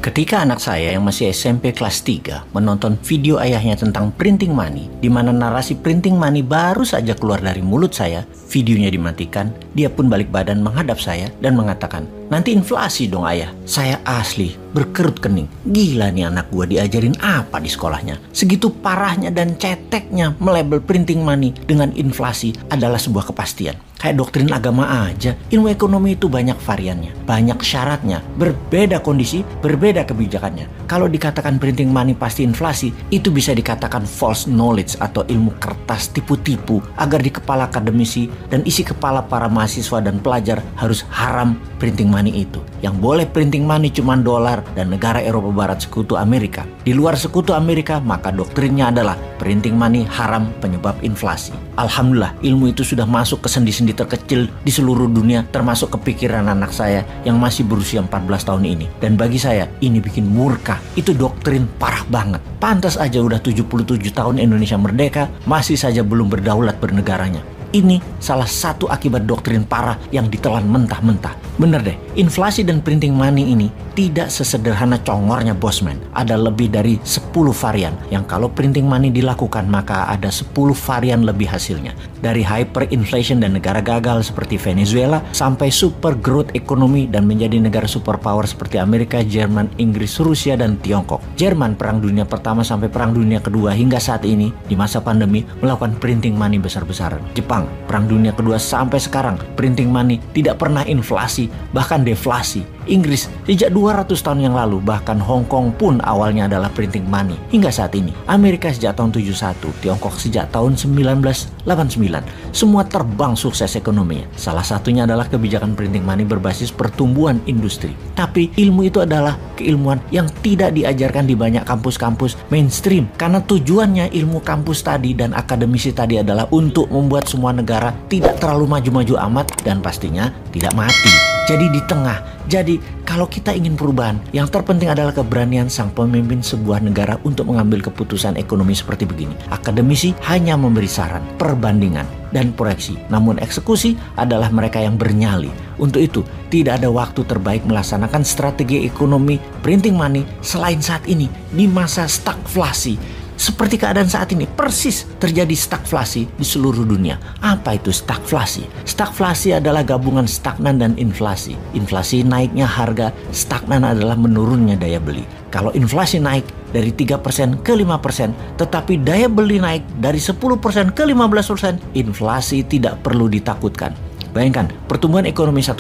Ketika anak saya yang masih SMP kelas 3 menonton video ayahnya tentang printing money, di mana narasi printing money baru saja keluar dari mulut saya, videonya dimatikan, dia pun balik badan menghadap saya dan mengatakan, "Nanti inflasi dong ayah." Saya asli berkerut kening. Gila nih anak gua diajarin apa di sekolahnya. Segitu parahnya dan ceteknya melabel printing money dengan inflasi adalah sebuah kepastian. Kayak doktrin agama aja, ilmu ekonomi itu banyak variannya, banyak syaratnya, berbeda kondisi, berbeda kebijakannya. Kalau dikatakan printing money pasti inflasi, itu bisa dikatakan false knowledge atau ilmu kertas tipu-tipu agar di kepala akademisi dan isi kepala para mahasiswa dan pelajar harus haram printing money itu. Yang boleh printing money cuma dolar dan negara Eropa Barat sekutu Amerika. Di luar sekutu Amerika, maka doktrinnya adalah printing money haram penyebab inflasi. Alhamdulillah, ilmu itu sudah masuk ke sendi-sendi terkecil di seluruh dunia, termasuk kepikiran anak saya yang masih berusia 14 tahun ini. Dan bagi saya, ini bikin murka. Itu doktrin parah banget. Pantas aja udah 77 tahun Indonesia merdeka, masih saja belum berdaulat bernegaranya. Ini salah satu akibat doktrin parah yang ditelan mentah-mentah. Bener deh, inflasi dan printing money ini tidak sesederhana congornya bosman. Ada lebih dari 10 varian yang kalau printing money dilakukan maka ada 10 varian lebih hasilnya. Dari hyperinflation dan negara gagal seperti Venezuela sampai super growth ekonomi dan menjadi negara superpower seperti Amerika, Jerman, Inggris, Rusia, dan Tiongkok. Jerman Perang Dunia Pertama sampai Perang Dunia Kedua hingga saat ini di masa pandemi melakukan printing money besar-besaran. Jepang Perang Dunia Kedua sampai sekarang printing money tidak pernah inflasi, bahkan deflasi. Inggris sejak 200 tahun yang lalu, bahkan Hong Kong pun awalnya adalah printing money hingga saat ini. Amerika sejak tahun 71, Tiongkok sejak tahun 1989. Semua terbang sukses ekonominya. Salah satunya adalah kebijakan printing money berbasis pertumbuhan industri. Tapi ilmu itu adalah keilmuan yang tidak diajarkan di banyak kampus-kampus mainstream, karena tujuannya ilmu kampus tadi dan akademisi tadi adalah untuk membuat semua negara tidak terlalu maju-maju amat dan pastinya tidak mati. Jadi di tengah. Jadi kalau kita ingin perubahan, yang terpenting adalah keberanian sang pemimpin sebuah negara untuk mengambil keputusan ekonomi seperti begini. Akademisi hanya memberi saran, perbandingan, dan proyeksi. Namun eksekusi adalah mereka yang bernyali. Untuk itu, tidak ada waktu terbaik melaksanakan strategi ekonomi printing money selain saat ini di masa stagflasi. Seperti keadaan saat ini, persis terjadi stagflasi di seluruh dunia. Apa itu stagflasi? Stagflasi adalah gabungan stagnan dan inflasi. Inflasi naiknya harga, stagnan adalah menurunnya daya beli. Kalau inflasi naik dari 3% ke 5%, tetapi daya beli naik dari 10% ke 15%, inflasi tidak perlu ditakutkan. Bayangkan, pertumbuhan ekonomi 1%,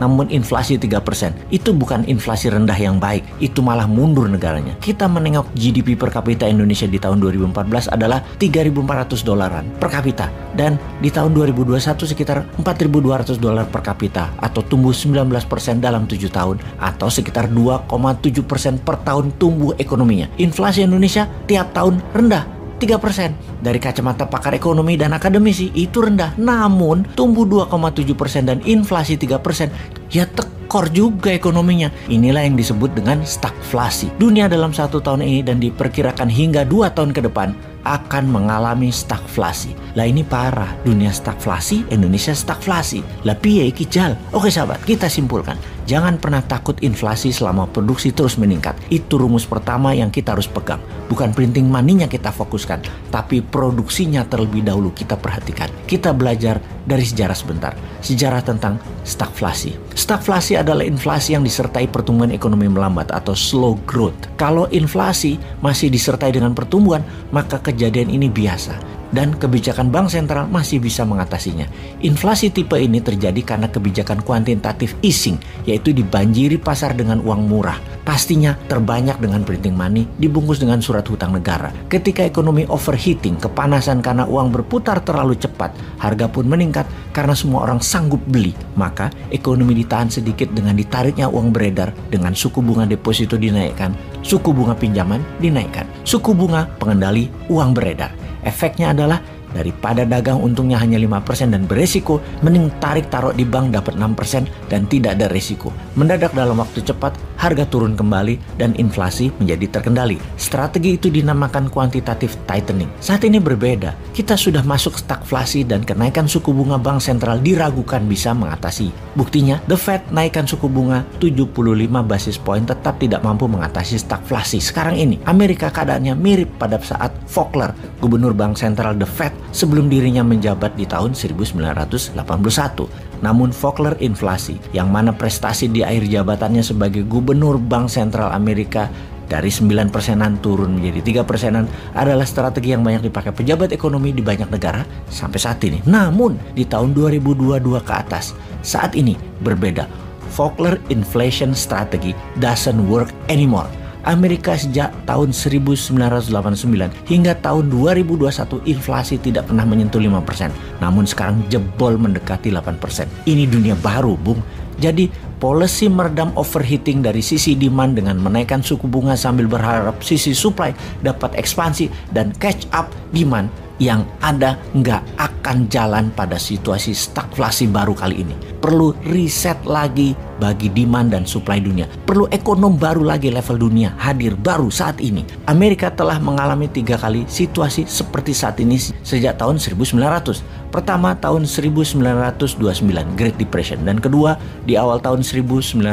namun inflasi 3%. Itu bukan inflasi rendah yang baik, itu malah mundur negaranya. Kita menengok GDP per kapita Indonesia di tahun 2014 adalah 3.400 dolaran per kapita. Dan di tahun 2021 sekitar 4.200 dolar per kapita, atau tumbuh 19% dalam 7 tahun, atau sekitar 2,7% per tahun tumbuh ekonominya. Inflasi Indonesia tiap tahun rendah. 3%. Dari kacamata pakar ekonomi dan akademisi itu rendah. Namun tumbuh 2,7% dan inflasi 3%, ya tekor juga ekonominya. Inilah yang disebut dengan stagflasi. Dunia dalam 1 tahun ini dan diperkirakan hingga 2 tahun ke depan akan mengalami stagflasi. Lah ini parah. Dunia stagflasi, Indonesia stagflasi. Lah piye iki jal? Oke sahabat, kita simpulkan. Jangan pernah takut inflasi selama produksi terus meningkat. Itu rumus pertama yang kita harus pegang. Bukan printing money-nya kita fokuskan, tapi produksinya terlebih dahulu kita perhatikan. Kita belajar dari sejarah sebentar. Sejarah tentang stagflasi. Stagflasi adalah inflasi yang disertai pertumbuhan ekonomi melambat atau slow growth. Kalau inflasi masih disertai dengan pertumbuhan, maka kejadian ini biasa. Dan kebijakan bank sentral masih bisa mengatasinya. Inflasi tipe ini terjadi karena kebijakan kuantitatif easing, yaitu dibanjiri pasar dengan uang murah. Pastinya terbanyak dengan printing money dibungkus dengan surat hutang negara. Ketika ekonomi overheating, kepanasan karena uang berputar terlalu cepat, harga pun meningkat karena semua orang sanggup beli. Maka ekonomi ditahan sedikit dengan ditariknya uang beredar, dengan suku bunga deposito dinaikkan, suku bunga pinjaman dinaikkan, suku bunga pengendali uang beredar. Efeknya adalah daripada dagang untungnya hanya 5% dan beresiko, mending tarik taruh di bank dapat 6% dan tidak ada resiko. Mendadak dalam waktu cepat, harga turun kembali dan inflasi menjadi terkendali. Strategi itu dinamakan quantitative tightening. Saat ini berbeda. Kita sudah masuk stagflasi dan kenaikan suku bunga bank sentral diragukan bisa mengatasi. Buktinya, The Fed naikkan suku bunga 75 basis point tetap tidak mampu mengatasi stagflasi. Sekarang ini, Amerika keadaannya mirip pada saat Volcker, gubernur bank sentral The Fed, sebelum dirinya menjabat di tahun 1981. Namun Volcker inflasi, yang mana prestasi di akhir jabatannya sebagai gubernur Bank Sentral Amerika dari 9%-an turun menjadi 3%-an adalah strategi yang banyak dipakai pejabat ekonomi di banyak negara sampai saat ini. Namun di tahun 2022 ke atas, saat ini berbeda. Volcker inflation strategy doesn't work anymore. Amerika sejak tahun 1989 hingga tahun 2021 inflasi tidak pernah menyentuh 5%. Namun sekarang jebol mendekati 8%. Ini dunia baru, Bung. Jadi policy meredam overheating dari sisi demand dengan menaikkan suku bunga sambil berharap sisi supply dapat ekspansi dan catch up demand yang ada nggak akan jalan pada situasi stagflasi baru kali ini. Perlu riset lagi bagi demand dan supply dunia. Perlu ekonom baru lagi level dunia hadir baru saat ini. Amerika telah mengalami 3 kali situasi seperti saat ini sejak tahun 1900. Pertama tahun 1929 Great Depression dan kedua di awal tahun 1980.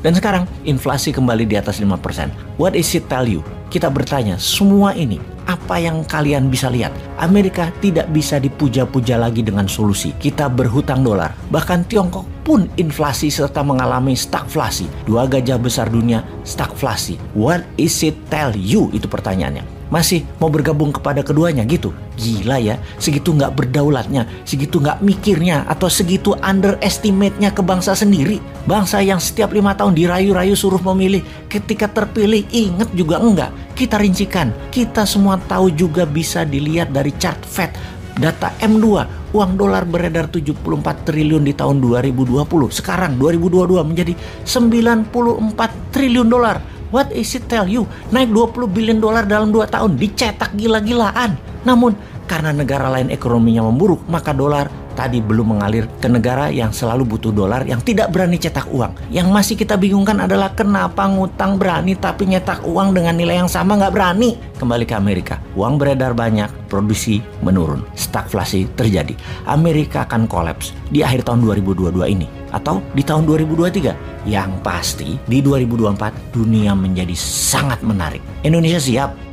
Dan sekarang inflasi kembali di atas 5%. What is it tell you? Kita bertanya, semua ini apa yang kalian bisa lihat? Amerika tidak bisa dipuja-puja lagi dengan solusi. Kita berhutang dolar. Bahkan Tiongkok pun inflasi serta mengalami stagflasi. 2 gajah besar dunia stagflasi. What is it tell you? Itu pertanyaannya. Masih mau bergabung kepada keduanya gitu? Gila ya, segitu nggak berdaulatnya, segitu nggak mikirnya, atau segitu underestimate-nya ke bangsa sendiri. Bangsa yang setiap 5 tahun dirayu-rayu suruh memilih, ketika terpilih inget juga enggak. Kita rincikan, kita semua tahu juga bisa dilihat dari chart Fed. Data M2, uang dolar beredar 74 triliun di tahun 2020. Sekarang 2022 menjadi 94 triliun dolar. What is it tell you? Naik 20 billion dolar dalam 2 tahun, dicetak gila-gilaan. Namun, karena negara lain ekonominya memburuk, maka dolar tadi belum mengalir ke negara yang selalu butuh dolar, yang tidak berani cetak uang. Yang masih kita bingungkan adalah kenapa ngutang berani tapi nyetak uang dengan nilai yang sama nggak berani. Kembali ke Amerika, uang beredar banyak, produksi menurun, stagflasi terjadi. Amerika akan kolaps di akhir tahun 2022 ini atau di tahun 2023. Yang pasti di 2024 dunia menjadi sangat menarik. Indonesia siap?